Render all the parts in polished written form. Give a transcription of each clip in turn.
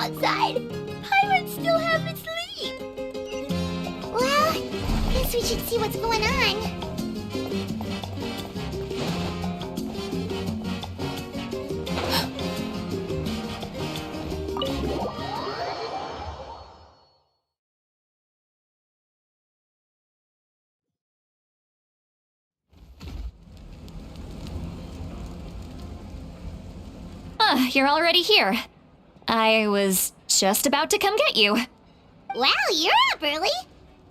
outside. Pirates still haven't sleep. Well, guess we should see what's going on. You're already here. I was just about to come get you. Wow, you're up early.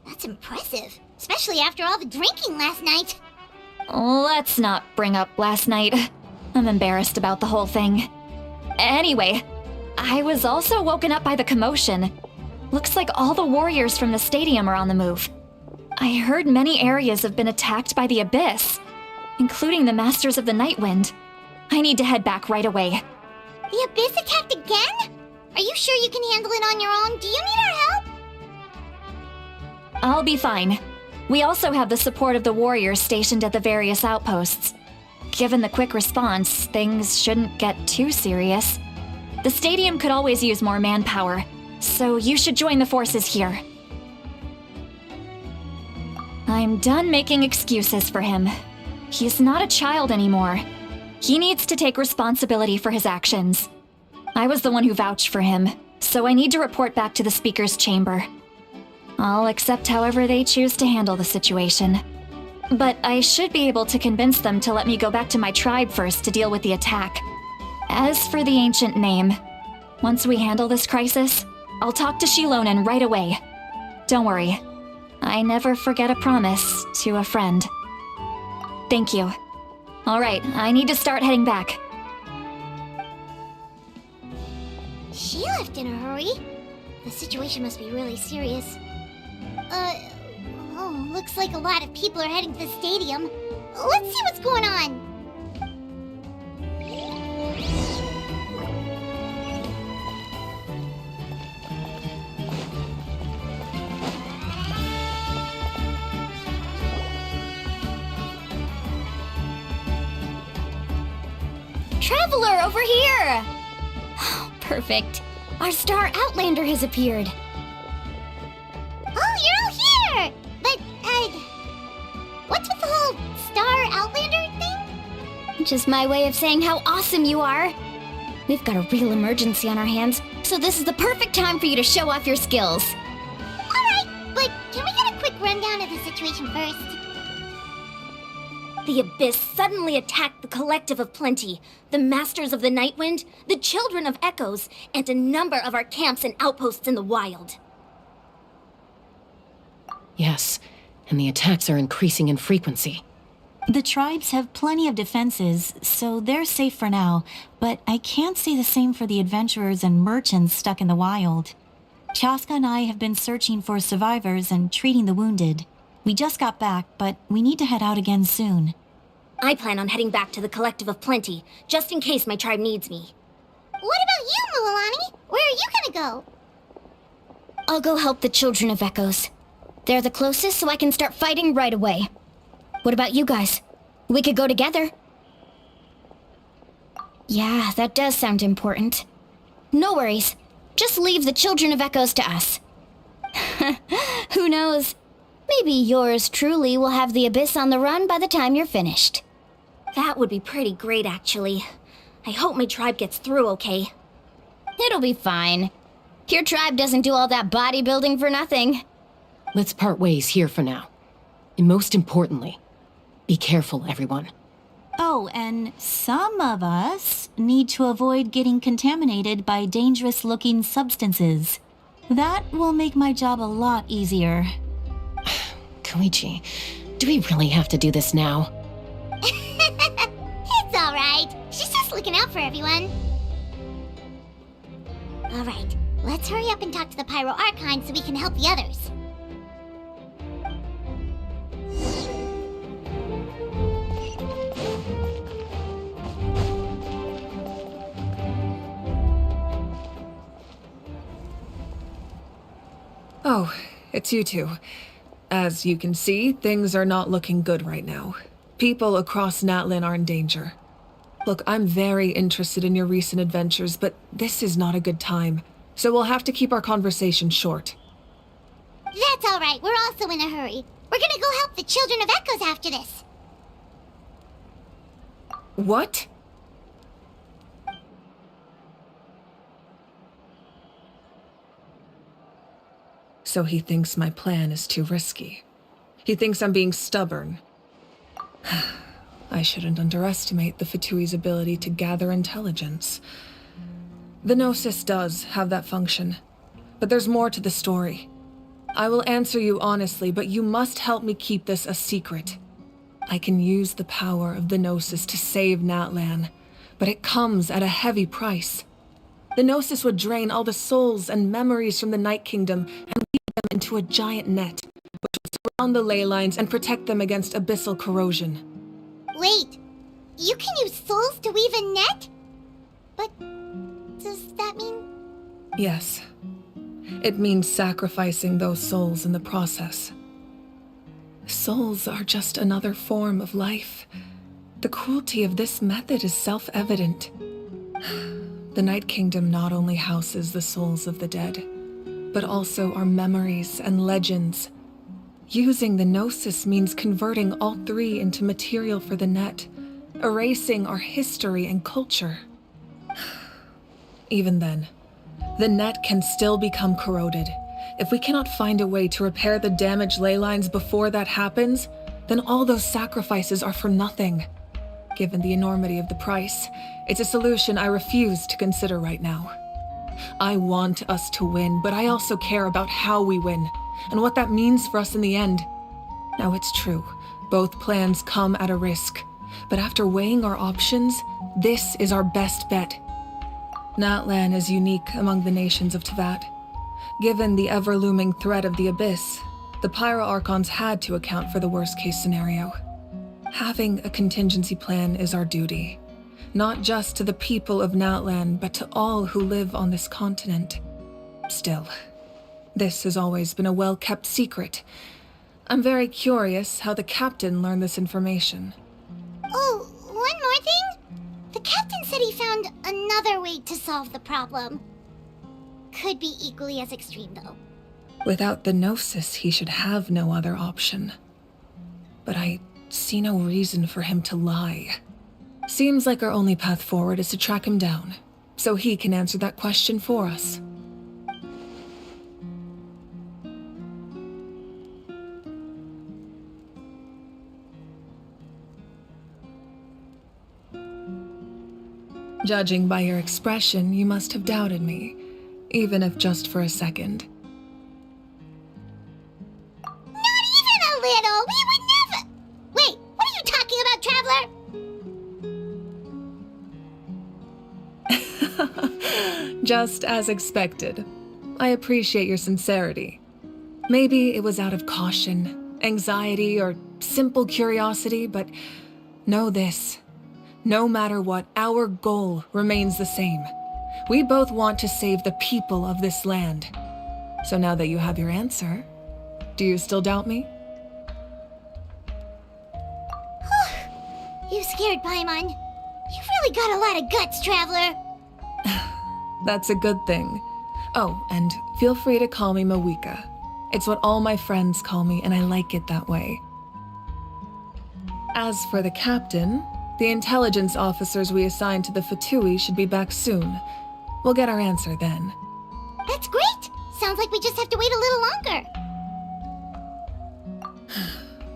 That's impressive, especially after all the drinking last night. Let's not bring up last night. I'm embarrassed about the whole thing. Anyway, I was also woken up by the commotion. Looks like all the warriors from the stadium are on the move. I heard many areas have been attacked by the Abyss, including the Masters of the Nightwind. I need to head back right away. The Abyss attacked again? Are you sure you can handle it on your own? Do you need our help? I'll be fine. We also have the support of the warriors stationed at the various outposts. Given the quick response, things shouldn't get too serious. The stadium could always use more manpower, so you should join the forces here. I'm done making excuses for him. He's not a child anymore. He needs to take responsibility for his actions. I was the one who vouched for him, so I need to report back to the Speaker's chamber. I'll accept however they choose to handle the situation. But I should be able to convince them to let me go back to my tribe first to deal with the attack. As for the ancient name, once we handle this crisis, I'll talk to Shilonen right away. Don't worry, I never forget a promise to a friend. Thank you. All right, I need to start heading back. She left in a hurry. The situation must be really serious. Looks like a lot of people are heading to the stadium. Let's see what's going on. Traveler, over here! Perfect. Our star Outlander has appeared. Oh, you're all here! But, what's with the whole Star Outlander thing? Just my way of saying how awesome you are. We've got a real emergency on our hands, so this is the perfect time for you to show off your skills. Alright, but can we get a quick rundown of the situation first? The Abyss suddenly attacked the Collective of Plenty, the Masters of the Nightwind, the Children of Echoes, and a number of our camps and outposts in the wild. Yes, and the attacks are increasing in frequency. The tribes have plenty of defenses, so they're safe for now, but I can't say the same for the adventurers and merchants stuck in the wild. Chaska and I have been searching for survivors and treating the wounded. We just got back, but we need to head out again soon. I plan on heading back to the Collective of Plenty, just in case my tribe needs me. What about you, Mualani? Where are you gonna go? I'll go help the Children of Echoes. They're the closest, so I can start fighting right away. What about you guys? We could go together. Yeah, that does sound important. No worries. Just leave the Children of Echoes to us. Who knows? Maybe yours truly will have the Abyss on the run by the time you're finished. That would be pretty great, actually. I hope my tribe gets through okay. It'll be fine. Your tribe doesn't do all that bodybuilding for nothing. Let's part ways here for now. And most importantly, be careful, everyone. Oh, and some of us need to avoid getting contaminated by dangerous-looking substances. That will make my job a lot easier. Koichi, do we really have to do this now? It's alright. She's just looking out for everyone. Alright, let's hurry up and talk to the Pyro Archon so we can help the others. Oh, it's you two. As you can see, things are not looking good right now. People across Natlin are in danger. Look, I'm very interested in your recent adventures, but this is not a good time. so we'll have to keep our conversation short. That's all right. We're also in a hurry. We're gonna go help the Children of Echoes after this. What? So he thinks my plan is too risky. He thinks I'm being stubborn. I shouldn't underestimate the Fatui's ability to gather intelligence. The Gnosis does have that function, but there's more to the story. I will answer you honestly, but you must help me keep this a secret. I can use the power of the Gnosis to save Natlan, but it comes at a heavy price. The Gnosis would drain all the souls and memories from the Night Kingdom and weave them into a giant net, which would surround the ley lines and protect them against abyssal corrosion. Wait, you can use souls to weave a net? But does that mean... Yes. It means sacrificing those souls in the process. Souls are just another form of life. The cruelty of this method is self-evident. The Night Kingdom not only houses the souls of the dead, but also our memories and legends. Using the Gnosis means converting all three into material for the net, erasing our history and culture. Even then, the net can still become corroded. If we cannot find a way to repair the damaged ley lines before that happens, then all those sacrifices are for nothing. Given the enormity of the price, it's a solution I refuse to consider right now. I want us to win, but I also care about how we win, and what that means for us in the end. Now it's true, both plans come at a risk, but after weighing our options, this is our best bet. Natlan is unique among the nations of Teyvat. Given the ever-looming threat of the Abyss, the Pyro Archons had to account for the worst-case scenario. Having a contingency plan is our duty, not just to the people of Natlan, but to all who live on this continent. Still, this has always been a well-kept secret. I'm very curious how the captain learned this information. Oh, one more thing? The captain said he found another way to solve the problem. Could be equally as extreme, though. Without the Gnosis, he should have no other option. But I see no reason for him to lie. Seems like our only path forward is to track him down, so he can answer that question for us. Judging by your expression, you must have doubted me, even if just for a second. Not even a little! We would never... Wait, what are you talking about, Traveler? Just as expected. I appreciate your sincerity. Maybe it was out of caution, anxiety, or simple curiosity, but know this. No matter what, our goal remains the same. We both want to save the people of this land. So now that you have your answer, do you still doubt me? You scared Paimon. You've really got a lot of guts, Traveler. That's a good thing. Oh, and feel free to call me Mawika. It's what all my friends call me, and I like it that way. As for the captain, the intelligence officers we assigned to the Fatui should be back soon. We'll get our answer then. That's great! Sounds like we just have to wait a little longer.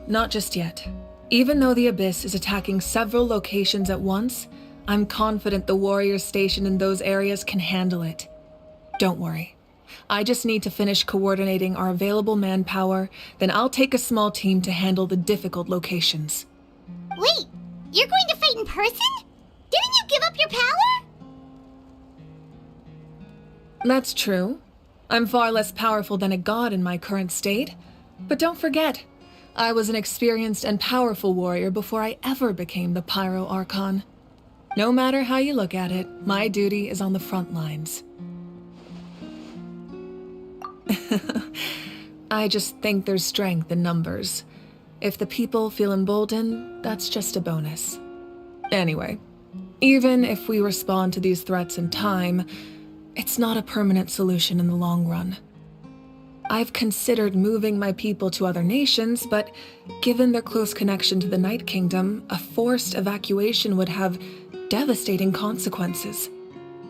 Not just yet. Even though the Abyss is attacking several locations at once, I'm confident the warriors stationed in those areas can handle it. Don't worry. I just need to finish coordinating our available manpower, then I'll take a small team to handle the difficult locations. Wait, you're going to fight in person? Didn't you give up your power? That's true. I'm far less powerful than a god in my current state. But don't forget, I was an experienced and powerful warrior before I ever became the Pyro Archon. No matter how you look at it, my duty is on the front lines. I just think there's strength in numbers. If the people feel emboldened, that's just a bonus. Anyway, even if we respond to these threats in time, it's not a permanent solution in the long run. I've considered moving my people to other nations, but given their close connection to the Night Kingdom, a forced evacuation would have devastating consequences.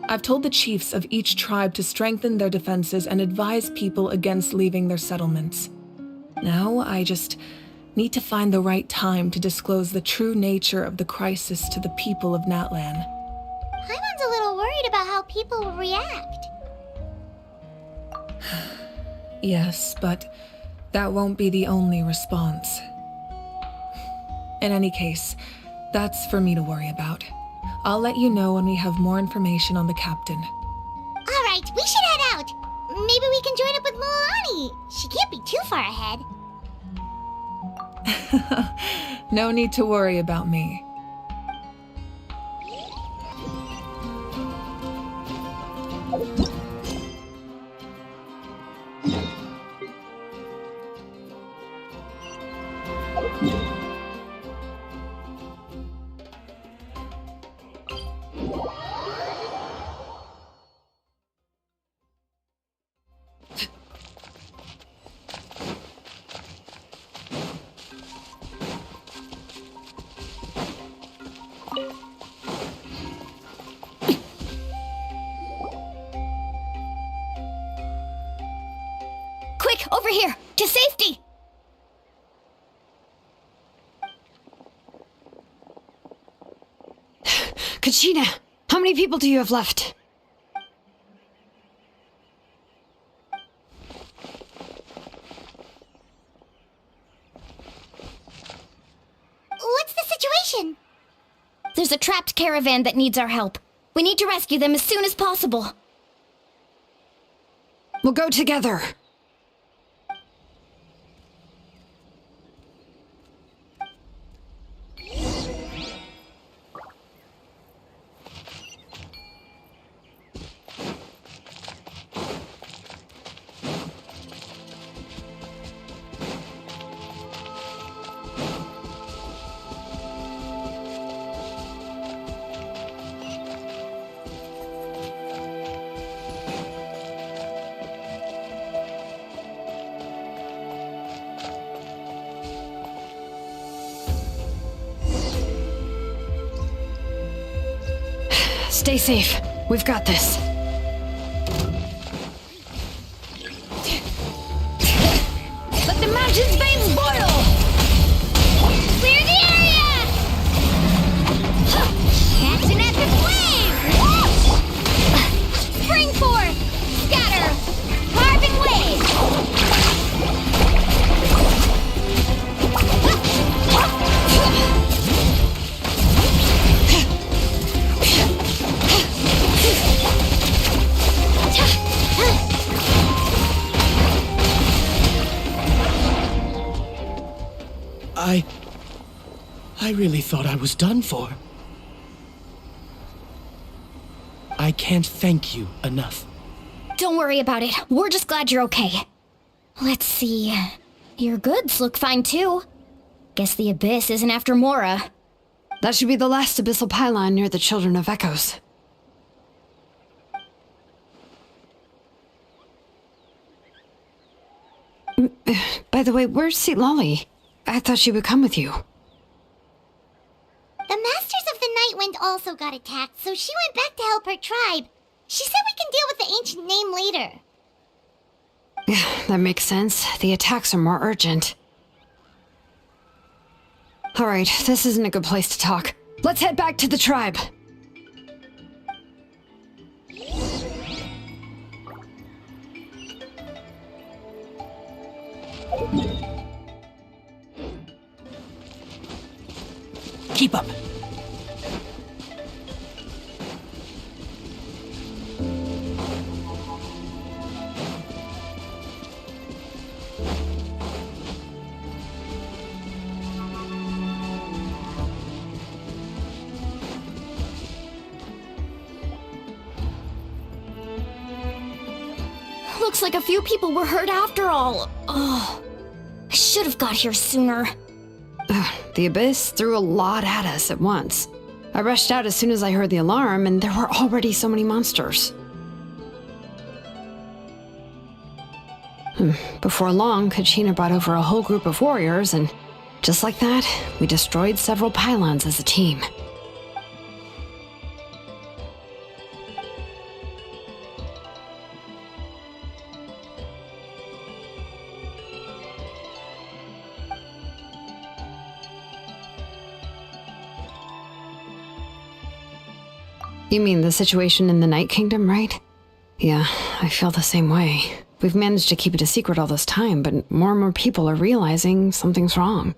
I've told the chiefs of each tribe to strengthen their defenses and advise people against leaving their settlements. Now, I just need to find the right time to disclose the true nature of the crisis to the people of Natlan. Paimon's a little worried about how people will react. Yes, but that won't be the only response. In any case, that's for me to worry about. I'll let you know when we have more information on the captain. Alright, we should head out. Maybe we can join up with Milani. She can't be too far ahead. No need to worry about me. Quick, over here! To safety! Kachina, how many people do you have left? What's the situation? There's a trapped caravan that needs our help. We need to rescue them as soon as possible. We'll go together. Stay safe. We've got this. Let the mountain's veins boil! Clear the area! Catch an epic wave! Spring forth! Scatter! Carving wave! I really thought I was done for. I can't thank you enough. Don't worry about it. We're just glad you're okay. Let's see. Your goods look fine too. Guess the Abyss isn't after Mora. That should be the last abyssal pylon near the Children of Echoes. By the way, where's Seat Lolly? I thought she would come with you. The Masters of the Night Wind also got attacked, so she went back to help her tribe. She said we can deal with the ancient name later. That makes sense. The attacks are more urgent. Alright, this isn't a good place to talk. Let's head back to the tribe. Keep up. Looks like a few people were hurt after all. Oh, I should have got here sooner. The Abyss threw a lot at us at once. I rushed out as soon as I heard the alarm, and there were already so many monsters. Before long, Kachina brought over a whole group of warriors, and just like that, we destroyed several pylons as a team. You mean the situation in the Night Kingdom, right? Yeah, I feel the same way. We've managed to keep it a secret all this time, but more and more people are realizing something's wrong.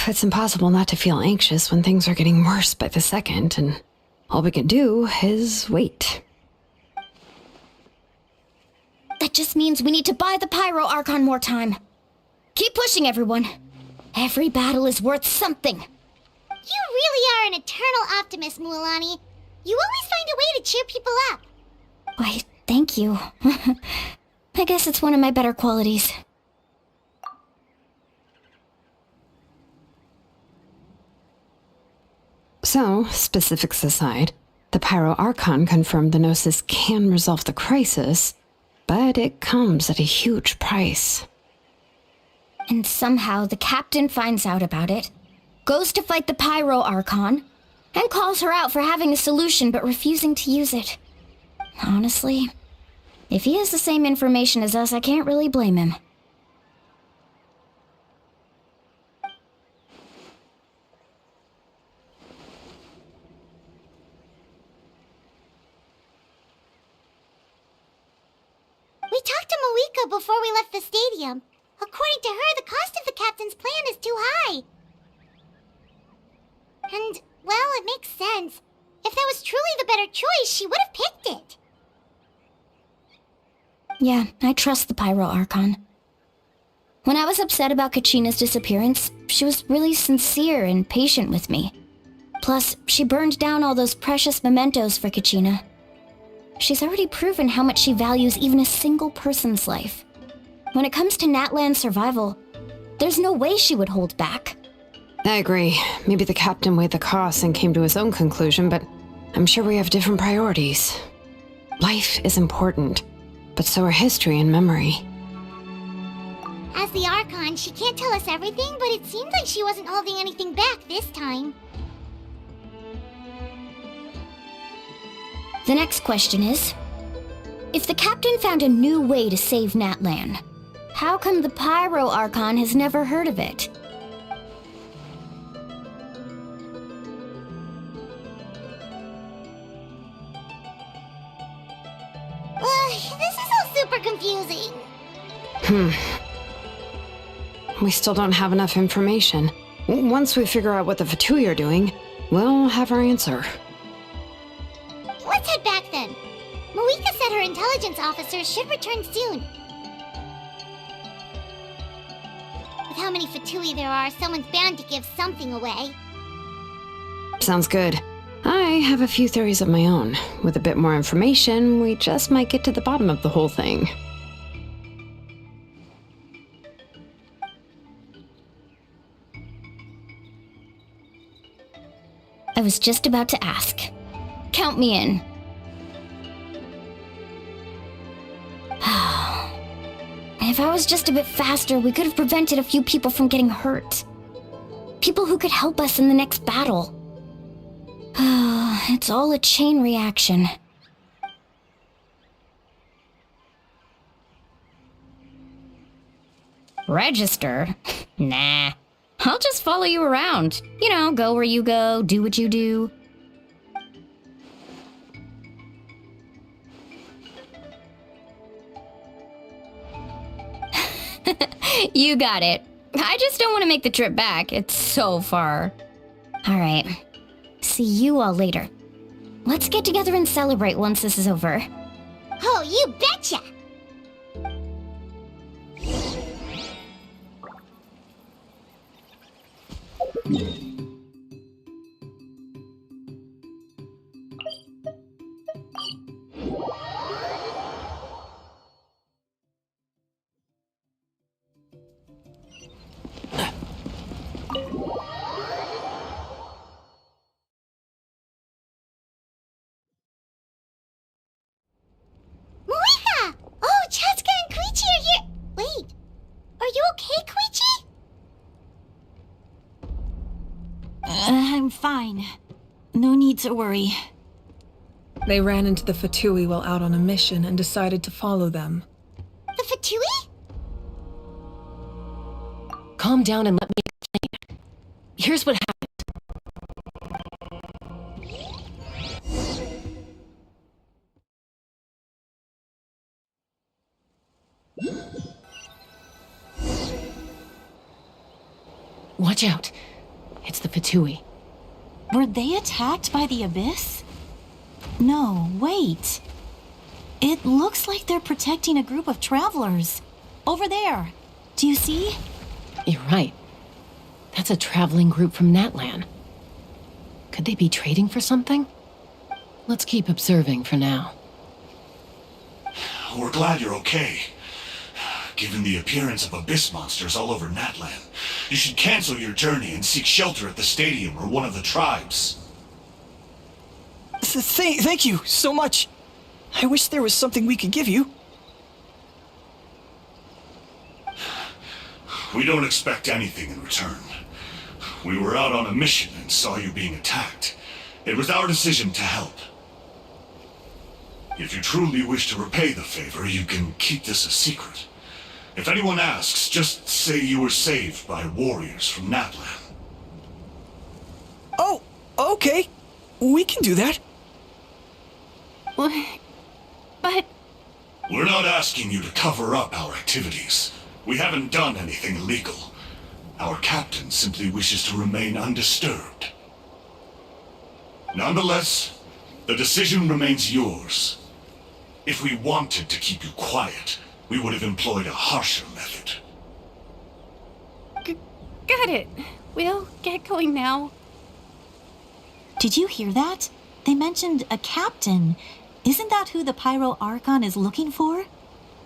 It's impossible not to feel anxious when things are getting worse by the second, and all we can do is wait. That just means we need to buy the Pyro Archon more time. Keep pushing, everyone. Every battle is worth something. You really are an eternal optimist, Mualani. You always find a way to cheer people up. Why, thank you. I guess it's one of my better qualities. So, specifics aside, the Pyro Archon confirmed the Gnosis can resolve the crisis, but it comes at a huge price. And somehow the captain finds out about it, goes to fight the Pyro Archon, and calls her out for having a solution but refusing to use it. Honestly, if he has the same information as us, I can't really blame him. We talked to Moika before we left the stadium. According to her, the cost of the captain's plan is too high. And, well, it makes sense. If that was truly the better choice, she would have picked it. Yeah, I trust the Pyro Archon. When I was upset about Kachina's disappearance, she was really sincere and patient with me. Plus, she burned down all those precious mementos for Kachina. She's already proven how much she values even a single person's life. When it comes to Natlan's survival, there's no way she would hold back. I agree. Maybe the captain weighed the costs and came to his own conclusion, but I'm sure we have different priorities. Life is important, but so are history and memory. As the Archon, she can't tell us everything, but it seems like she wasn't holding anything back this time. The next question is, if the captain found a new way to save Natlan, how come the Pyro Archon has never heard of it? This is all super confusing. We still don't have enough information. Once we figure out what the Fatui are doing, we'll have our answer. Let's head back then. Moika said her intelligence officers should return soon. With how many Fatui there are, someone's bound to give something away. Sounds good. I have a few theories of my own. With a bit more information, we just might get to the bottom of the whole thing. I was just about to ask. Count me in. If I was just a bit faster, we could have prevented a few people from getting hurt. People who could help us in the next battle. It's all a chain reaction. Register? Nah. I'll just follow you around. You know, go where you go, do what you do. You got it. I just don't want to make the trip back. It's so far. All right. See you all later. Let's get together and celebrate once this is over. Oh, you betcha! fine. No need to worry. They ran into the Fatui while out on a mission and decided to follow them. The Fatui? Calm down and let me explain. Here's what happened. Watch out. It's the Fatui. Were they attacked by the Abyss? No, wait. It looks like they're protecting a group of travelers. Over there. Do you see? You're right. That's a traveling group from Natlan. Could they be trading for something? Let's keep observing for now. We're glad you're okay. Given the appearance of abyss monsters all over Natlan, you should cancel your journey and seek shelter at the stadium or one of the tribes. Thank you so much. I wish there was something we could give you. We don't expect anything in return. We were out on a mission and saw you being attacked. It was our decision to help. If you truly wish to repay the favor, you can keep this a secret. If anyone asks, just say you were saved by warriors from Natlan. Oh, okay. We can do that. But We're not asking you to cover up our activities. We haven't done anything illegal. Our captain simply wishes to remain undisturbed. Nonetheless, the decision remains yours. If we wanted to keep you quiet, we would have employed a harsher method. Got it. We'll get going now. Did you hear that? They mentioned a captain. Isn't that who the Pyro Archon is looking for?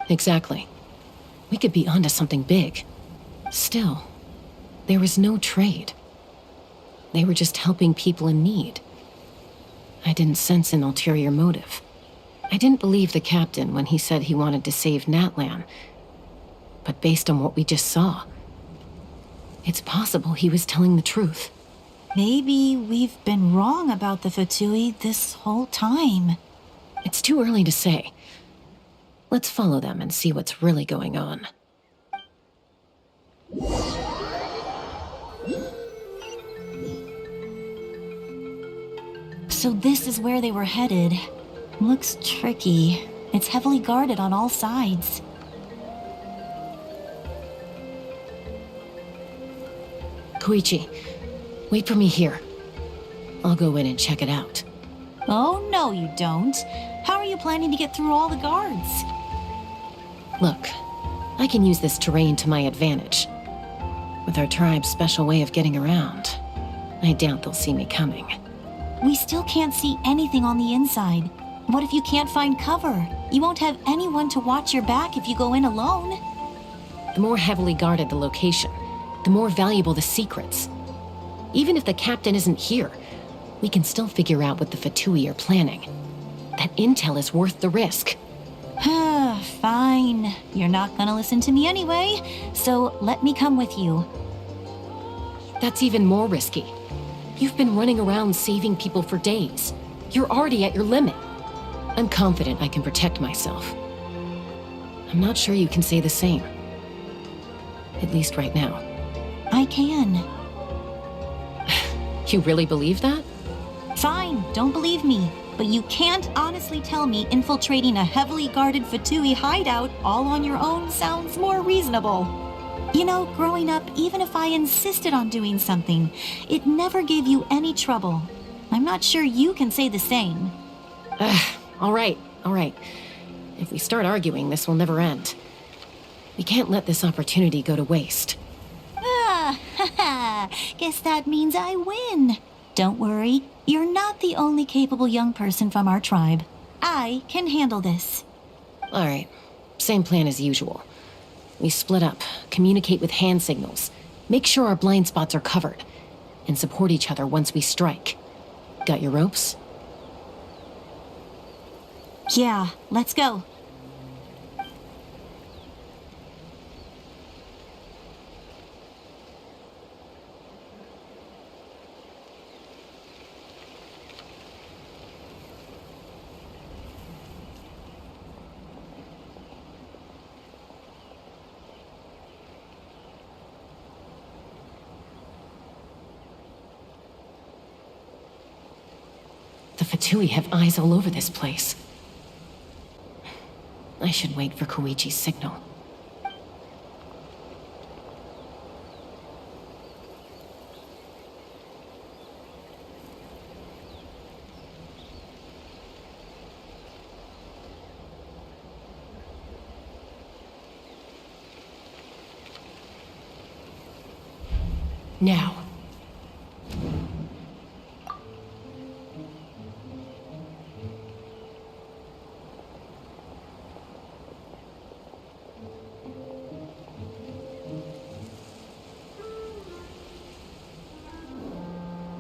Exactly. We could be onto something big. Still, there was no trade. They were just helping people in need. I didn't sense an ulterior motive. I didn't believe the captain when he said he wanted to save Natlan. But based on what we just saw, it's possible he was telling the truth. Maybe we've been wrong about the Fatui this whole time. It's too early to say. Let's follow them and see what's really going on. So this is where they were headed. Looks tricky. It's heavily guarded on all sides. Koichi, wait for me here. I'll go in and check it out. Oh, no, you don't. How are you planning to get through all the guards? Look, I can use this terrain to my advantage. With our tribe's special way of getting around, I doubt they'll see me coming. We still can't see anything on the inside. What if you can't find cover? You won't have anyone to watch your back if you go in alone. The more heavily guarded the location, the more valuable the secrets. Even if the captain isn't here, we can still figure out what the Fatui are planning. That intel is worth the risk. Fine. You're not gonna listen to me anyway, so let me come with you. That's even more risky. You've been running around saving people for days. You're already at your limit. I'm confident I can protect myself. I'm not sure you can say the same. At least right now. I can. You really believe that? Fine, don't believe me. But you can't honestly tell me infiltrating a heavily guarded Fatui hideout all on your own sounds more reasonable. You know, growing up, even if I insisted on doing something, it never gave you any trouble. I'm not sure you can say the same. All right. If we start arguing, this will never end. We can't let this opportunity go to waste. Guess that means I win. Don't worry, you're not the only capable young person from our tribe. I can handle this. All right, same plan as usual. We split up, communicate with hand signals, make sure our blind spots are covered, and support each other once we strike. Got your ropes? Yeah, let's go. Fatui have eyes all over this place. I should wait for Koichi's signal. Now.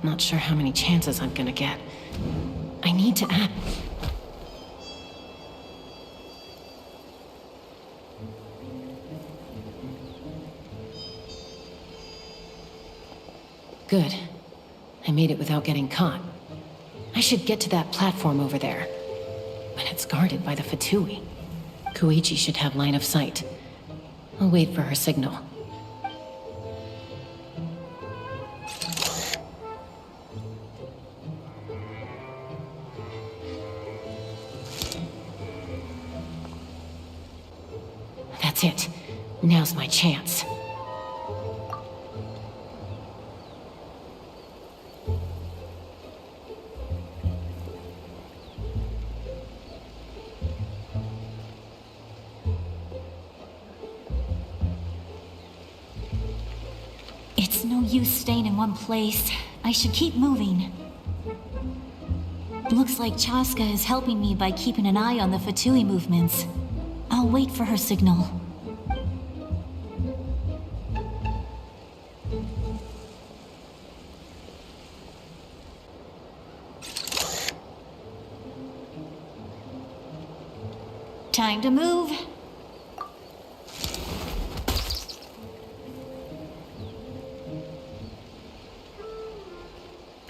Not sure how many chances I'm gonna get. I need to act. Good. I made it without getting caught. I should get to that platform over there. But it's guarded by the Fatui. Koichi should have line of sight. I'll wait for her signal. That's it. Now's my chance. It's no use staying in one place. I should keep moving. Looks like Chaska is helping me by keeping an eye on the Fatui movements. I'll wait for her signal. Time to move.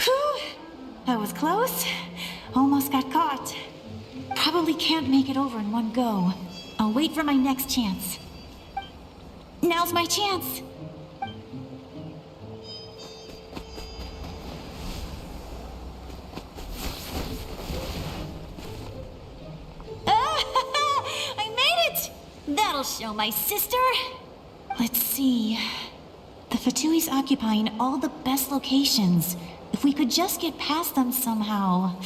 Whew, that was close. Almost got caught. Probably can't make it over in one go. I'll wait for my next chance. Now's my chance. I made it! That'll show my sister. Let's see. The Fatui's occupying all the best locations. If we could just get past them somehow.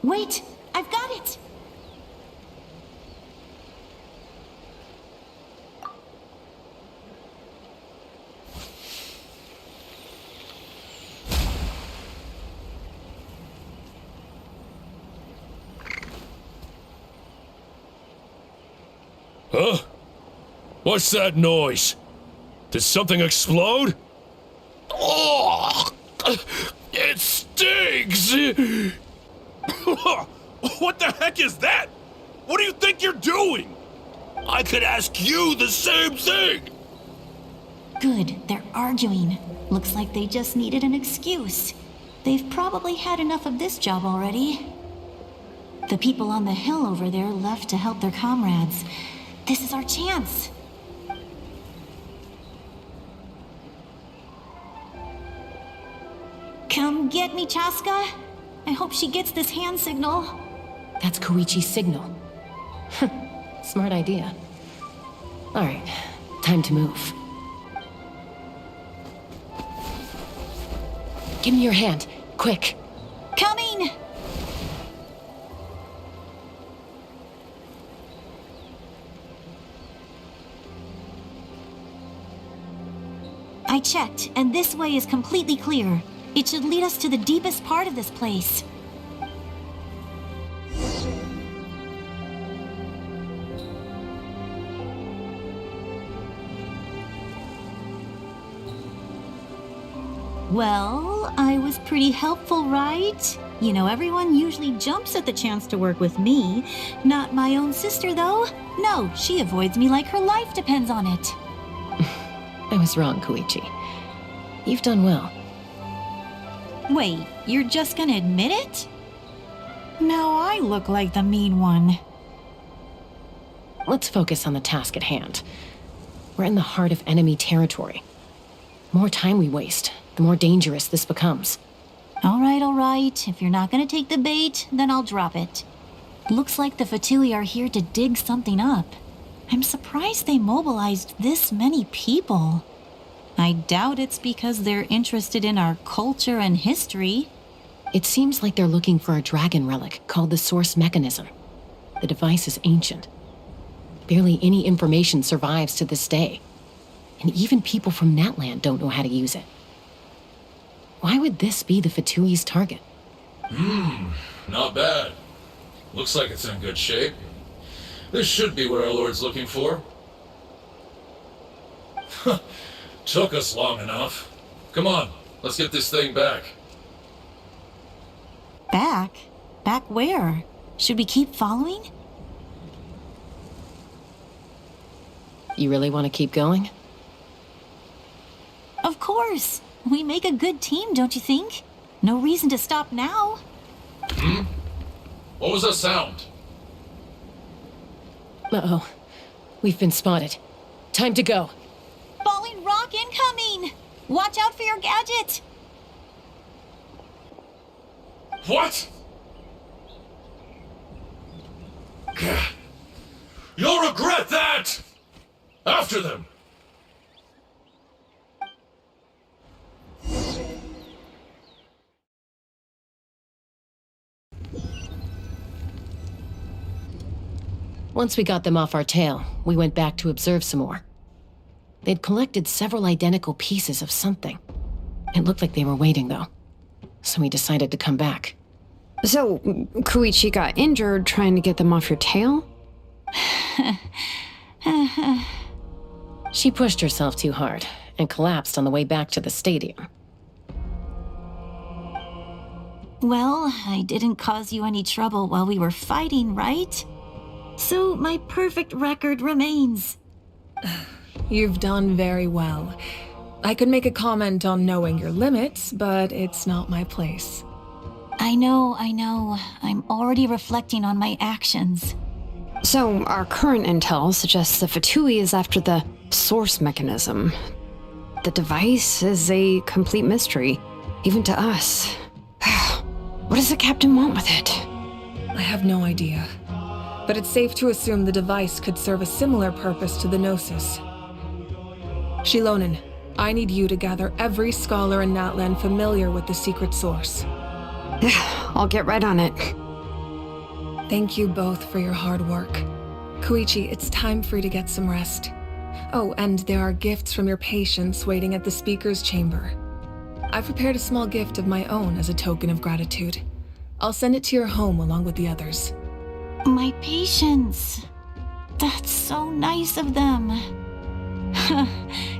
Wait, I've got it! Huh? What's that noise? Did something explode? Oh! It stings! What the heck is that? What do you think you're doing? I could ask you the same thing! Good, they're arguing. Looks like they just needed an excuse. They've probably had enough of this job already. The people on the hill over there left to help their comrades. This is our chance. Come get me, Chaska. I hope she gets this hand signal. That's Koichi's signal. Smart idea. Alright, time to move. Give me your hand, quick. Coming! I checked, and this way is completely clear. It should lead us to the deepest part of this place. Well, I was pretty helpful, right? You know, everyone usually jumps at the chance to work with me. Not my own sister, though. No, she avoids me like her life depends on it. I was wrong, Koichi. You've done well. Wait, you're just gonna admit it? Now I look like the mean one. Let's focus on the task at hand. We're in the heart of enemy territory. The more time we waste, the more dangerous this becomes. All right. If you're not gonna take the bait, then I'll drop it. Looks like the Fatui are here to dig something up. I'm surprised they mobilized this many people. I doubt it's because they're interested in our culture and history. It seems like they're looking for a dragon relic called the Source Mechanism. The device is ancient. Barely any information survives to this day. And even people from Natland don't know how to use it. Why would this be the Fatui's target? Not bad. Looks like it's in good shape. This should be what our Lord's looking for. Took us long enough. Come on, let's get this thing back. Back? Back where? Should we keep following? You really want to keep going? Of course. We make a good team, don't you think? No reason to stop now. What was that sound? Uh-oh. We've been spotted. Time to go. Falling rock incoming! Watch out for your gadget! What? You'll regret that! After them! Once we got them off our tail, we went back to observe some more. They'd collected several identical pieces of something. It looked like they were waiting, though. So we decided to come back. So, Koichi got injured trying to get them off your tail? She pushed herself too hard and collapsed on the way back to the stadium. Well, I didn't cause you any trouble while we were fighting, right? So my perfect record remains. You've done very well. I could make a comment on knowing your limits, but it's not my place. I know. I'm already reflecting on my actions. So, our current intel suggests the Fatui is after the Source Mechanism. The device is a complete mystery, even to us. What does the captain want with it? I have no idea. But it's safe to assume the device could serve a similar purpose to the Gnosis. Shilonen, I need you to gather every scholar in Natland familiar with the secret source. I'll get right on it. Thank you both for your hard work. Koichi, it's time for you to get some rest. Oh, and there are gifts from your patients waiting at the speaker's chamber. I've prepared a small gift of my own as a token of gratitude. I'll send it to your home along with the others. My patience. That's so nice of them.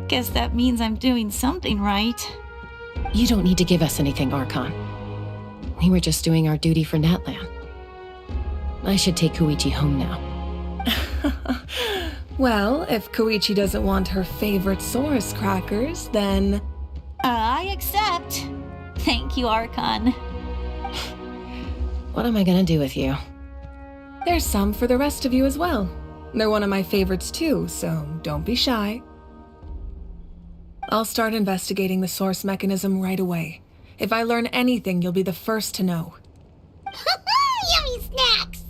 Guess that means I'm doing something right. You don't need to give us anything, Archon. We were just doing our duty for Natlan. I should take Koichi home now. Well, if Koichi doesn't want her favorite Saurus crackers, then... I accept. Thank you, Archon. What am I gonna do with you? There's some for the rest of you as well. They're one of my favorites too, so don't be shy. I'll start investigating the Source Mechanism right away. If I learn anything, you'll be the first to know. Yummy snacks!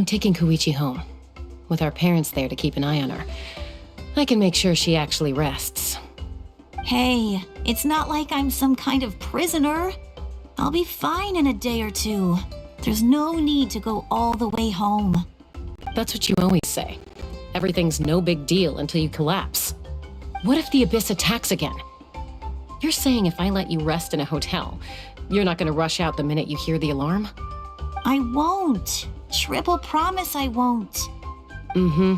I'm taking Koichi home. With our parents there to keep an eye on her, I can make sure she actually rests. Hey, it's not like I'm some kind of prisoner. I'll be fine in a day or two. There's no need to go all the way home. That's what you always say. Everything's no big deal until you collapse. What if the Abyss attacks again? You're saying if I let you rest in a hotel, you're not gonna rush out the minute you hear the alarm? I won't. Triple promise I won't. Mm-hmm.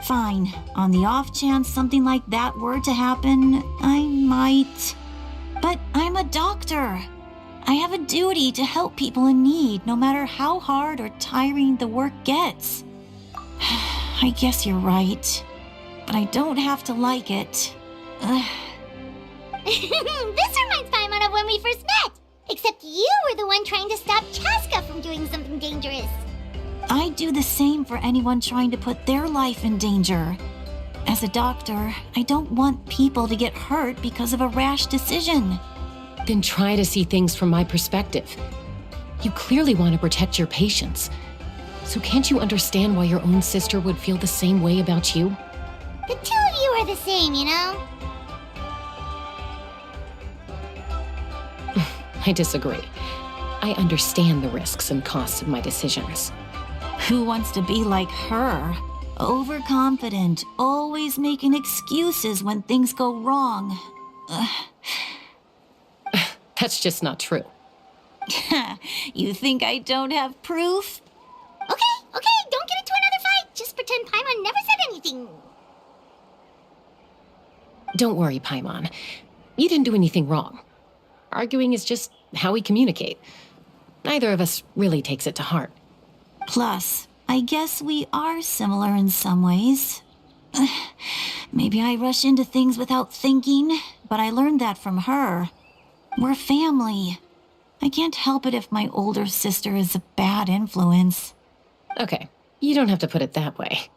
Fine. On the off chance something like that were to happen, I might. But I'm a doctor. I have a duty to help people in need, no matter how hard or tiring the work gets. I guess you're right. But I don't have to like it. This reminds Paimon of when we first met. Except you were the one trying to stop Chaska from doing something dangerous. I do the same for anyone trying to put their life in danger. As a doctor, I don't want people to get hurt because of a rash decision. Then try to see things from my perspective. You clearly want to protect your patients. So can't you understand why your own sister would feel the same way about you? The two of you are the same, you know? I disagree. I understand the risks and costs of my decisions. Who wants to be like her? Overconfident, always making excuses when things go wrong. That's just not true. You think I don't have proof? Okay, don't get into another fight. Just pretend Paimon never said anything. Don't worry, Paimon. You didn't do anything wrong. Arguing is just how we communicate. Neither of us really takes it to heart. Plus, I guess we are similar in some ways. Maybe I rush into things without thinking, but I learned that from her. We're family. I can't help it if my older sister is a bad influence. Okay, you don't have to put it that way.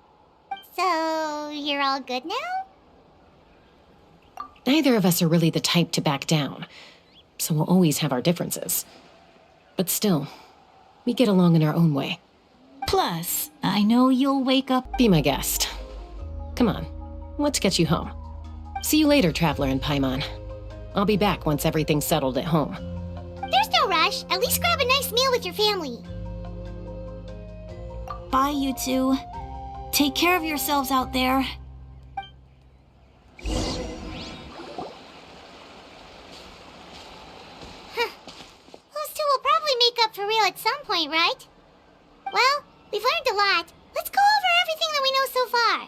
So, you're all good now? Neither of us are really the type to back down, so we'll always have our differences. But still, we get along in our own way. Plus, I know you'll wake up. Be my guest. Come on, let's get you home. See you later, Traveler and Paimon. I'll be back once everything's settled at home. There's no rush. At least grab a nice meal with your family. Bye, you two. Take care of yourselves out there. Those two will probably make up for real at some point, right? Well, we've learned a lot. Let's go over everything that we know so far.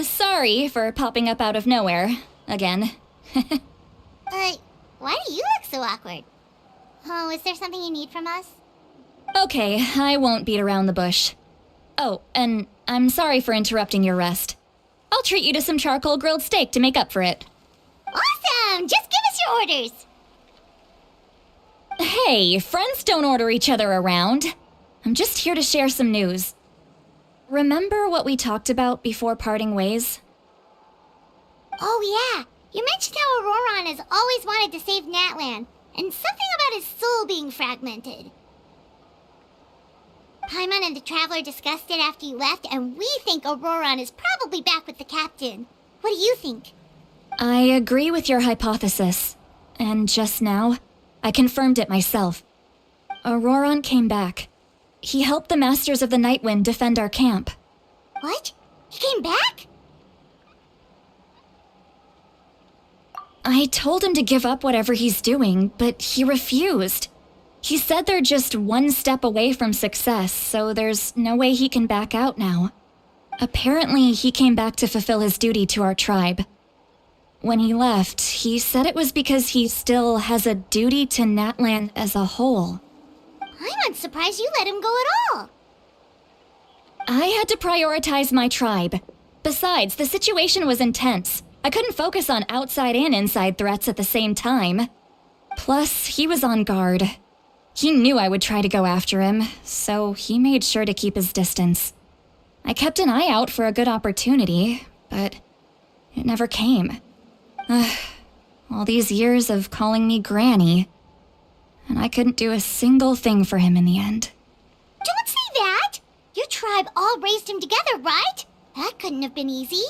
Sorry for popping up out of nowhere. Again. Why do you look so awkward? Oh, is there something you need from us? Okay, I won't beat around the bush. Oh, and I'm sorry for interrupting your rest. I'll treat you to some charcoal grilled steak to make up for it. Awesome! Just give us your orders! Hey, friends don't order each other around. I'm just here to share some news. Remember what we talked about before parting ways? Oh yeah, you mentioned how Auroron has always wanted to save Natlan, and something about his soul being fragmented. Paimon and the Traveler discussed it after you left, and we think Auroron is probably back with the captain. What do you think? I agree with your hypothesis. And just now, I confirmed it myself. Auroron came back. He helped the Masters of the Nightwind defend our camp. What? He came back? I told him to give up whatever he's doing, but he refused. He said they're just one step away from success, so there's no way he can back out now. Apparently, he came back to fulfill his duty to our tribe. When he left, he said it was because he still has a duty to Natlan as a whole. I'm unsurprised you let him go at all. I had to prioritize my tribe. Besides, the situation was intense. I couldn't focus on outside and inside threats at the same time. Plus, he was on guard. He knew I would try to go after him, so he made sure to keep his distance. I kept an eye out for a good opportunity, but it never came. All these years of calling me Granny, and I couldn't do a single thing for him in the end. Don't say that! Your tribe all raised him together, right? That couldn't have been easy.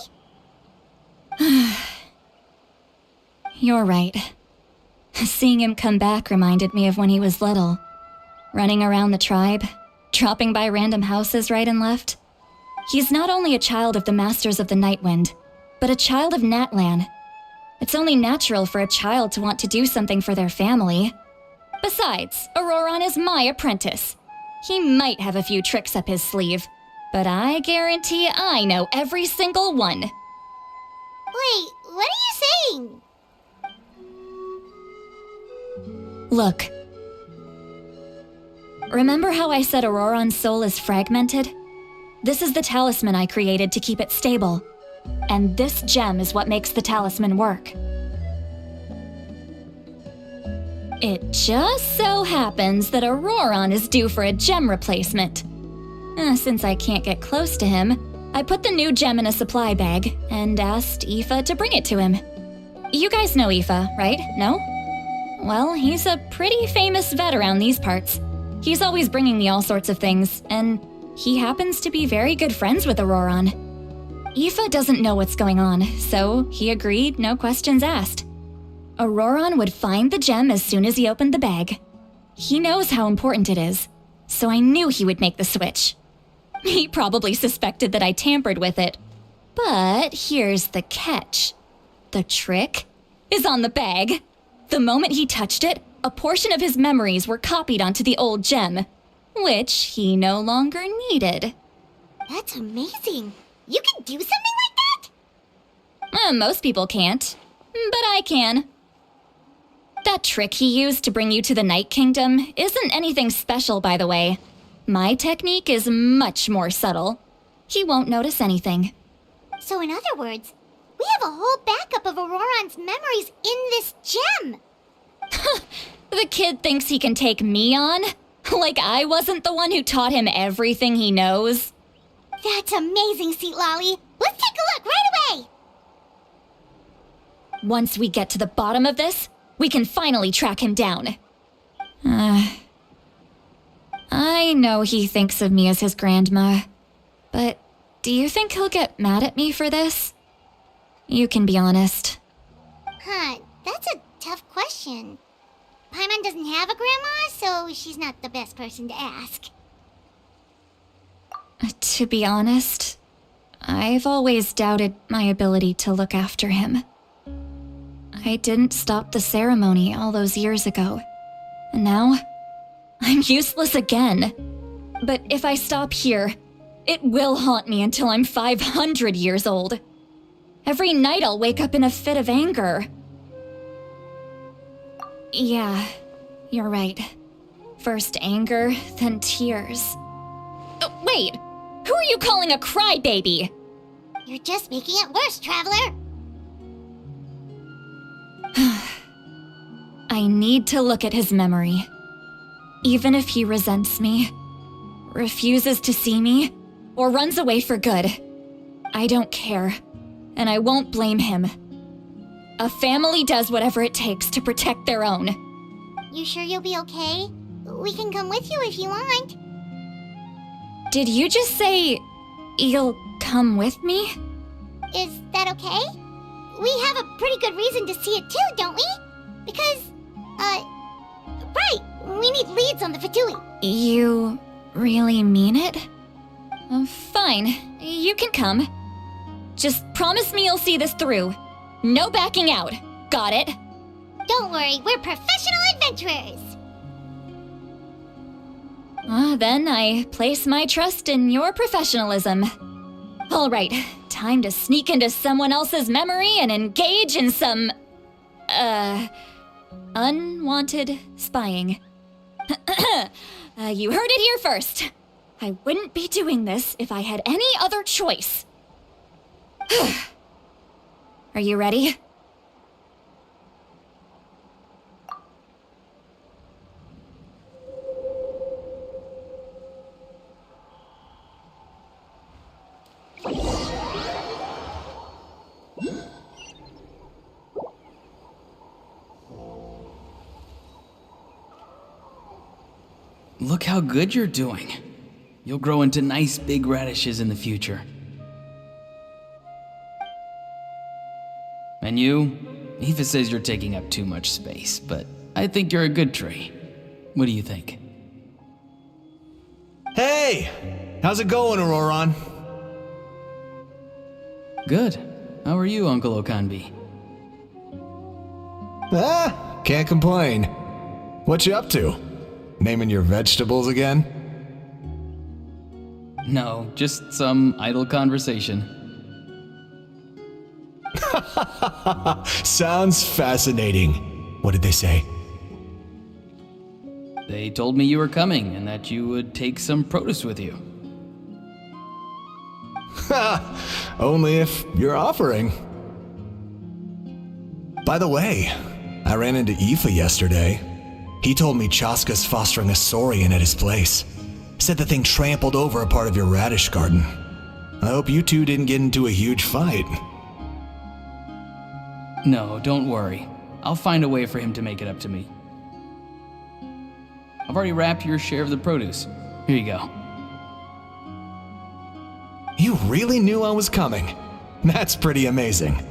You're right. Seeing him come back reminded me of when he was little. Running around the tribe, dropping by random houses right and left. He's not only a child of the Masters of the Nightwind, but a child of Natlan. It's only natural for a child to want to do something for their family. Besides, Auroron is my apprentice. He might have a few tricks up his sleeve, but I guarantee I know every single one. Wait, what are you saying? Look. Remember how I said Auroron's soul is fragmented? This is the talisman I created to keep it stable. And this gem is what makes the talisman work. It just so happens that Auroron is due for a gem replacement. Since I can't get close to him, I put the new gem in a supply bag and asked Aoife to bring it to him. You guys know Aoife, right? No? Well, he's a pretty famous vet around these parts. He's always bringing me all sorts of things, and he happens to be very good friends with Auroron. Aoife doesn't know what's going on, so he agreed, no questions asked. Auroron would find the gem as soon as he opened the bag. He knows how important it is, so I knew he would make the switch. He probably suspected that I tampered with it. But here's the catch. The trick is on the bag. The moment he touched it, a portion of his memories were copied onto the old gem, which he no longer needed. That's amazing. You can do something like that? Most people can't, but I can. That trick he used to bring you to the Night Kingdom isn't anything special, by the way. My technique is much more subtle. He won't notice anything. So in other words, we have a whole backup of Auroron's memories in this gem. The kid thinks he can take me on? Like I wasn't the one who taught him everything he knows? That's amazing, Seat Lolly. Let's take a look right away. Once we get to the bottom of this, we can finally track him down. I know he thinks of me as his grandma, but do you think he'll get mad at me for this? You can be honest. That's a tough question. Paimon doesn't have a grandma, so she's not the best person to ask. To be honest, I've always doubted my ability to look after him. I didn't stop the ceremony all those years ago, and now I'm useless again. But if I stop here, it will haunt me until I'm 500 years old. Every night I'll wake up in a fit of anger. Yeah, you're right. First anger, then tears. Wait, who are you calling a crybaby? You're just making it worse, Traveler. I need to look at his memory. Even if he resents me, refuses to see me, or runs away for good, I don't care, and I won't blame him. A family does whatever it takes to protect their own. You sure you'll be okay? We can come with you if you want. Did you just say you'll come with me? Is that okay? We have a pretty good reason to see it too, don't we? Because, right, we need leads on the Fatui. You really mean it? Fine, you can come. Just promise me you'll see this through. No backing out. Got it? Don't worry, we're professional adventurers. Then I place my trust in your professionalism. All right, time to sneak into someone else's memory and engage in some, unwanted spying. You heard it here first. I wouldn't be doing this if I had any other choice. Are you ready? Look how good you're doing. You'll grow into nice big radishes in the future. And you? Aoife says you're taking up too much space, but I think you're a good tree. What do you think? Hey! How's it going, Auroron? Good. How are you, Uncle Okanbi? Can't complain. What you up to? Naming your vegetables again? No, just some idle conversation. Sounds fascinating. What did they say? They told me you were coming and that you would take some produce with you. Only if you're offering. By the way, I ran into Aoife yesterday. He told me Chaska's fostering a saurian at his place. Said the thing trampled over a part of your radish garden. I hope you two didn't get into a huge fight. No, don't worry. I'll find a way for him to make it up to me. I've already wrapped your share of the produce. Here you go. You really knew I was coming. That's pretty amazing.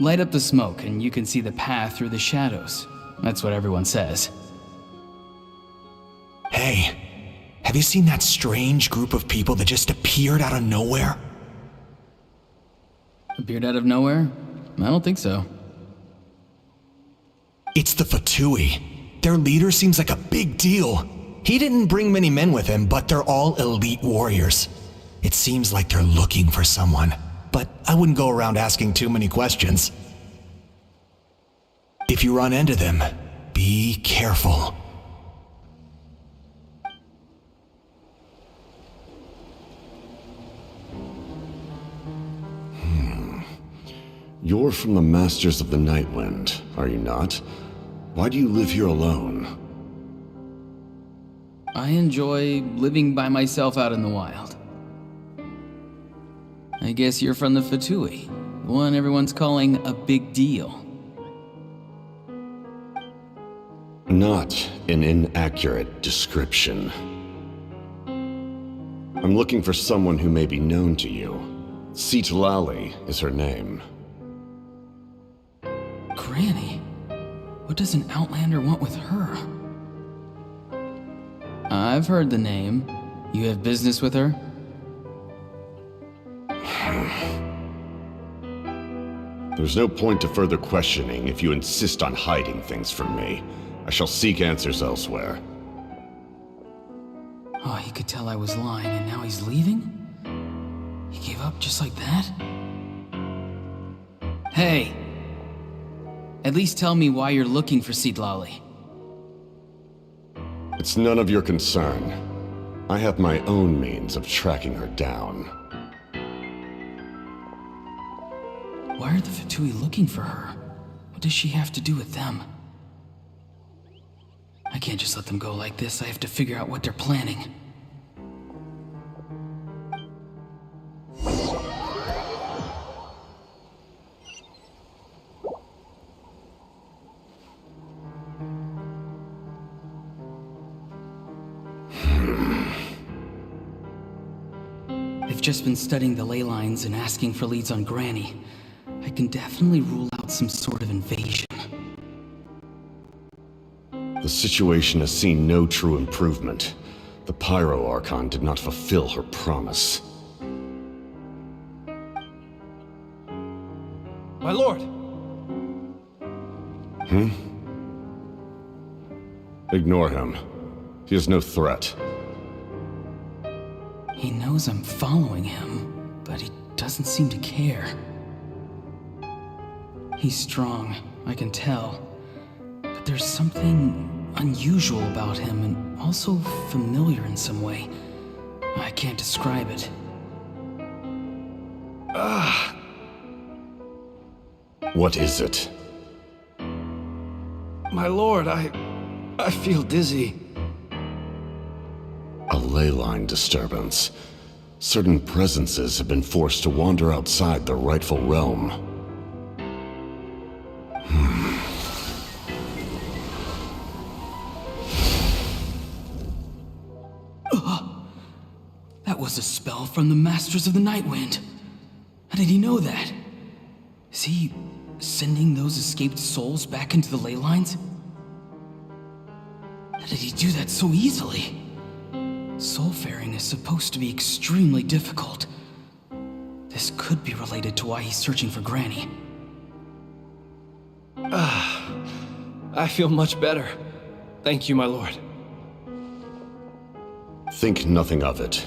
Light up the smoke and you can see the path through the shadows. That's what everyone says. Hey, have you seen that strange group of people that just appeared out of nowhere? Appeared out of nowhere? I don't think so. It's the Fatui. Their leader seems like a big deal. He didn't bring many men with him, but they're all elite warriors. It seems like they're looking for someone, but I wouldn't go around asking too many questions. If you run into them, be careful. You're from the Masters of the Nightwind, are you not? Why do you live here alone? I enjoy living by myself out in the wild. I guess you're from the Fatui, the one everyone's calling a big deal. Not an inaccurate description. I'm looking for someone who may be known to you. Citlali is her name. Granny? What does an Outlander want with her? I've heard the name. You have business with her? There's no point to further questioning if you insist on hiding things from me. I shall seek answers elsewhere. Oh, he could tell I was lying and now he's leaving? He gave up just like that? Hey! At least tell me why you're looking for Citlali. It's none of your concern. I have my own means of tracking her down. Why are the Fatui looking for her? What does she have to do with them? I can't just let them go like this. I have to figure out what they're planning. I've just been studying the ley lines and asking for leads on Granny. I can definitely rule out some sort of invasion. The situation has seen no true improvement. The Pyro Archon did not fulfill her promise. My lord! Ignore him. He is no threat. He knows I'm following him, but he doesn't seem to care. He's strong, I can tell. But there's something unusual about him and also familiar in some way. I can't describe it. What is it? My lord, I feel dizzy. A ley line disturbance. Certain presences have been forced to wander outside their rightful realm. was a spell from the Masters of the Nightwind. How did he know that? Is he sending those escaped souls back into the ley lines? How did he do that so easily? Soulfaring is supposed to be extremely difficult. This could be related to why he's searching for Granny. I feel much better. Thank you, my lord. Think nothing of it.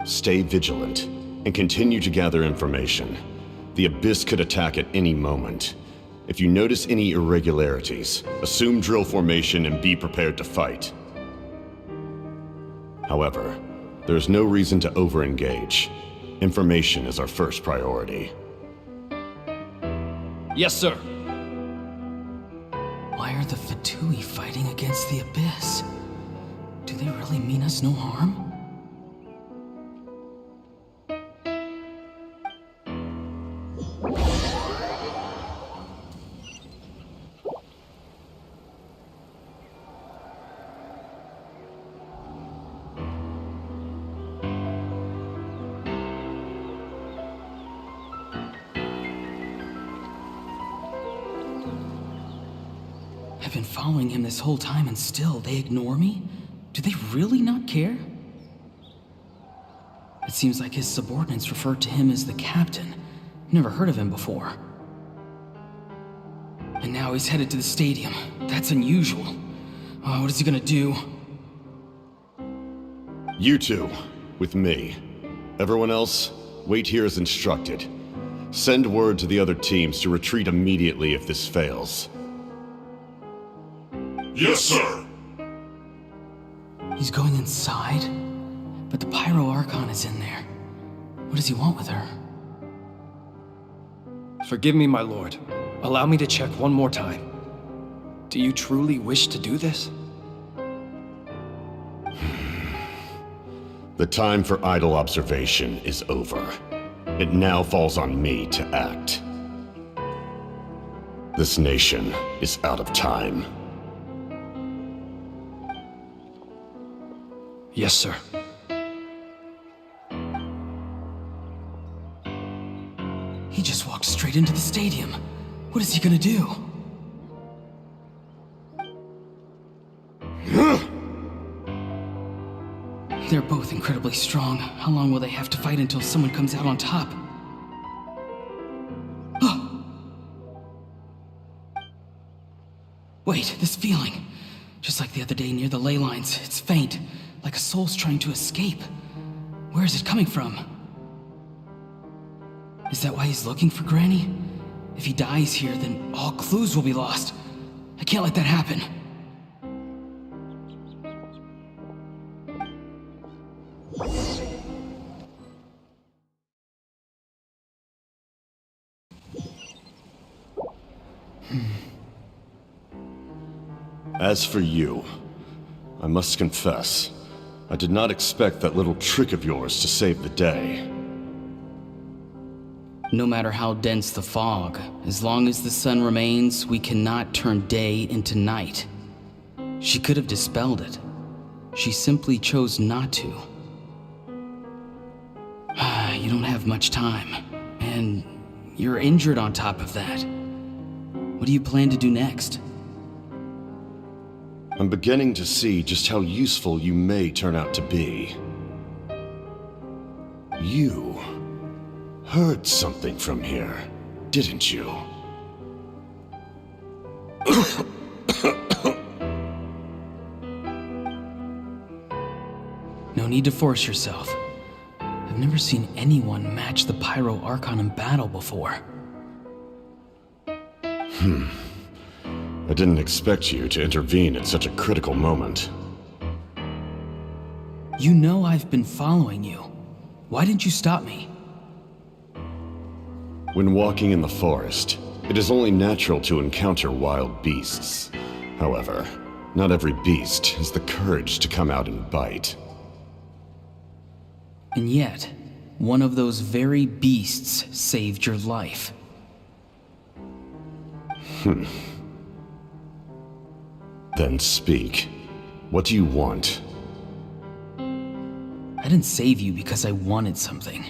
Stay vigilant and continue to gather information. The Abyss could attack at any moment. If you notice any irregularities, assume drill formation and be prepared to fight. However, there is no reason to over-engage. Information is our first priority. Yes, sir. Why are the Fatui fighting against the Abyss? Do they really mean us no harm? I've been following him this whole time and still they ignore me? Do they really not care? It seems like his subordinates referred to him as the captain. Never heard of him before. And now he's headed to the stadium. That's unusual. Oh, what is he gonna do? You two, with me. Everyone else, wait here as instructed. Send word to the other teams to retreat immediately if this fails. Yes, sir. He's going inside? But the Pyro Archon is in there. What does he want with her? Forgive me, my lord. Allow me to check one more time. Do you truly wish to do this? The time for idle observation is over. It now falls on me to act. This nation is out of time. Yes, sir. He just walked straight into the stadium. What is he gonna do? They're both incredibly strong. How long will they have to fight until someone comes out on top? Wait, this feeling. Just like the other day near the ley lines, it's faint, like a soul's trying to escape. Where is it coming from? Is that why he's looking for Granny? If he dies here, then all clues will be lost. I can't let that happen. As for you, I must confess, I did not expect that little trick of yours to save the day. No matter how dense the fog, as long as the sun remains, we cannot turn day into night. She could have dispelled it. She simply chose not to. You don't have much time, and you're injured on top of that. What do you plan to do next? I'm beginning to see just how useful you may turn out to be. You heard something from here, didn't you? No need to force yourself. I've never seen anyone match the Pyro Archon in battle before. I didn't expect you to intervene at such a critical moment. You know I've been following you. Why didn't you stop me? When walking in the forest, it is only natural to encounter wild beasts. However, not every beast has the courage to come out and bite. And yet, one of those very beasts saved your life. Then speak. What do you want? I didn't save you because I wanted something.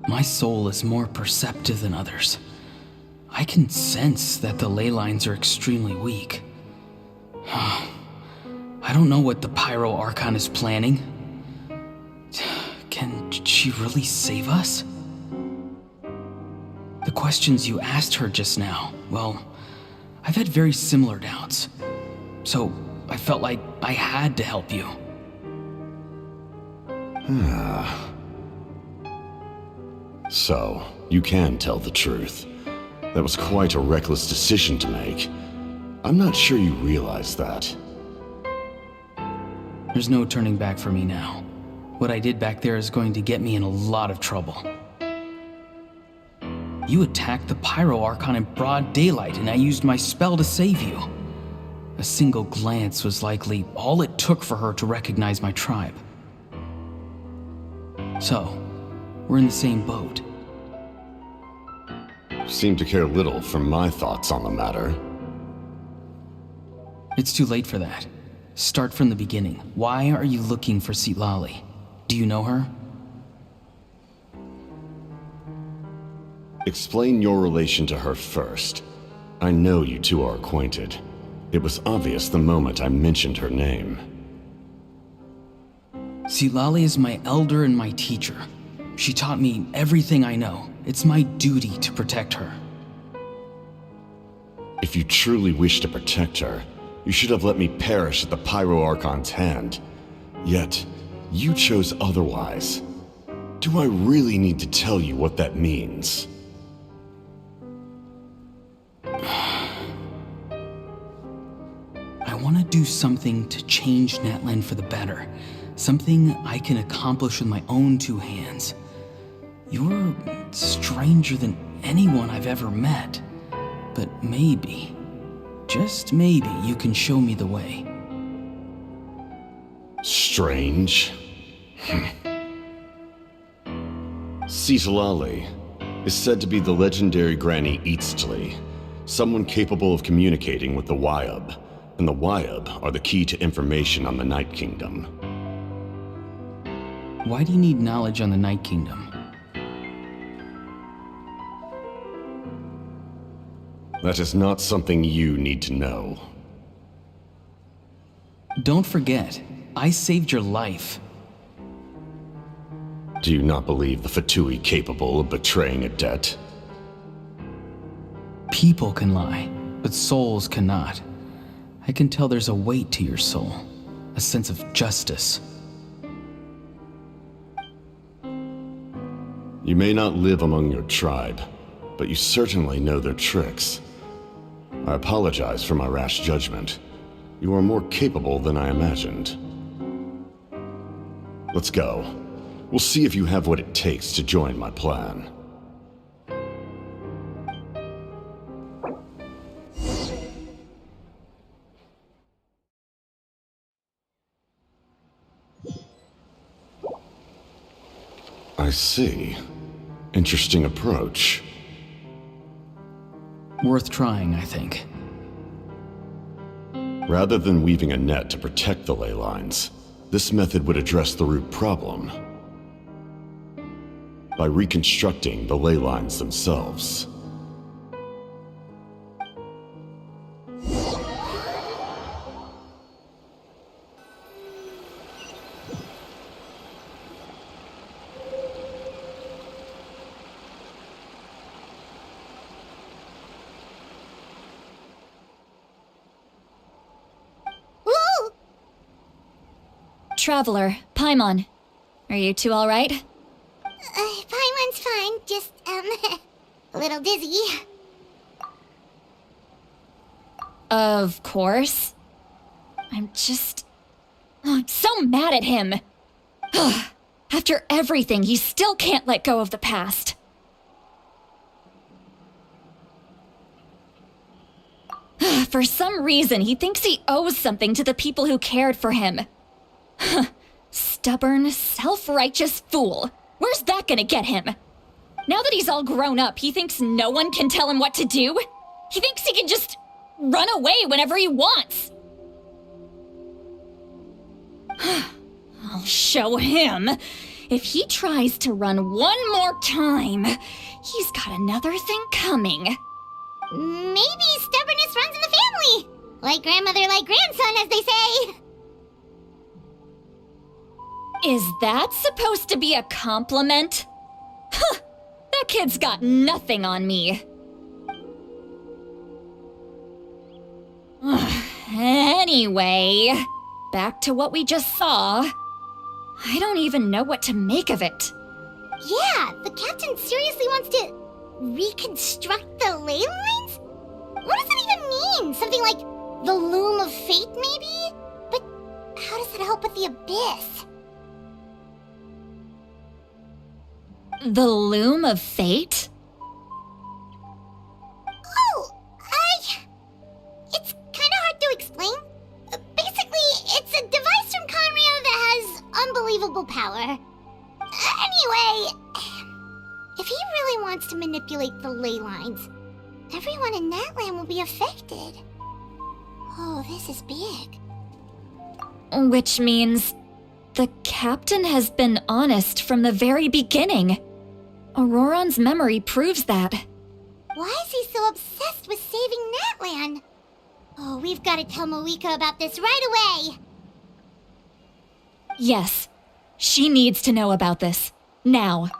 My soul is more perceptive than others. I can sense that the ley lines are extremely weak. I don't know what the Pyro Archon is planning. Can she really save us? The questions you asked her just now, well, I've had very similar doubts. So I felt like I had to help you. So, you can tell the truth. That was quite a reckless decision to make. I'm not sure you realize that. There's no turning back for me now. What I did back there is going to get me in a lot of trouble. You attacked the Pyro Archon in broad daylight, and I used my spell to save you. A single glance was likely all it took for her to recognize my tribe. So, we're in the same boat. Seem to care little for my thoughts on the matter. It's too late for that. Start from the beginning. Why are you looking for Sitlali? Do you know her? Explain your relation to her first. I know you two are acquainted. It was obvious the moment I mentioned her name. Sitlali is my elder and my teacher. She taught me everything I know. It's my duty to protect her. If you truly wish to protect her, you should have let me perish at the Pyro Archon's hand. Yet, you chose otherwise. Do I really need to tell you what that means? I want to do something to change Natlan for the better. Something I can accomplish with my own two hands. You're stranger than anyone I've ever met. But maybe, just maybe, you can show me the way. Strange? Sitlali is said to be the legendary Granny Eastly, someone capable of communicating with the Wyab, and the Wyab are the key to information on the Night Kingdom. Why do you need knowledge on the Night Kingdom? That is not something you need to know. Don't forget, I saved your life. Do you not believe the Fatui capable of betraying a debt? People can lie, but souls cannot. I can tell there's a weight to your soul, a sense of justice. You may not live among your tribe, but you certainly know their tricks. I apologize for my rash judgment. You are more capable than I imagined. Let's go. We'll see if you have what it takes to join my plan. I see. Interesting approach. Worth trying, I think. Rather than weaving a net to protect the ley lines, this method would address the root problem by reconstructing the ley lines themselves. Traveler, Paimon. Are you two alright? Paimon's fine, just, a little dizzy. Of course. I'm so mad at him. After everything, he still can't let go of the past. For some reason, he thinks he owes something to the people who cared for him. Stubborn, self-righteous fool. Where's that gonna get him? Now that he's all grown up, he thinks no one can tell him what to do? He thinks he can just run away whenever he wants. I'll show him. If he tries to run one more time, he's got another thing coming. Maybe stubbornness runs in the family. Like grandmother, like grandson, as they say. Is that supposed to be a compliment? Huh, that kid's got nothing on me. Anyway, back to what we just saw. I don't even know what to make of it. Yeah, the captain seriously wants to reconstruct the ley lines? What does that even mean? Something like the loom of fate, maybe? But how does that help with the abyss? The loom of fate? Oh, it's kind of hard to explain. Basically, it's a device from Conrio that has unbelievable power. Anyway, if he really wants to manipulate the ley lines, everyone in Natlan will be affected. Oh, this is big. Which means the captain has been honest from the very beginning. Auroron's memory proves that. Why is he so obsessed with saving Natlan? Oh, we've got to tell Moeka about this right away. Yes, she needs to know about this. Now.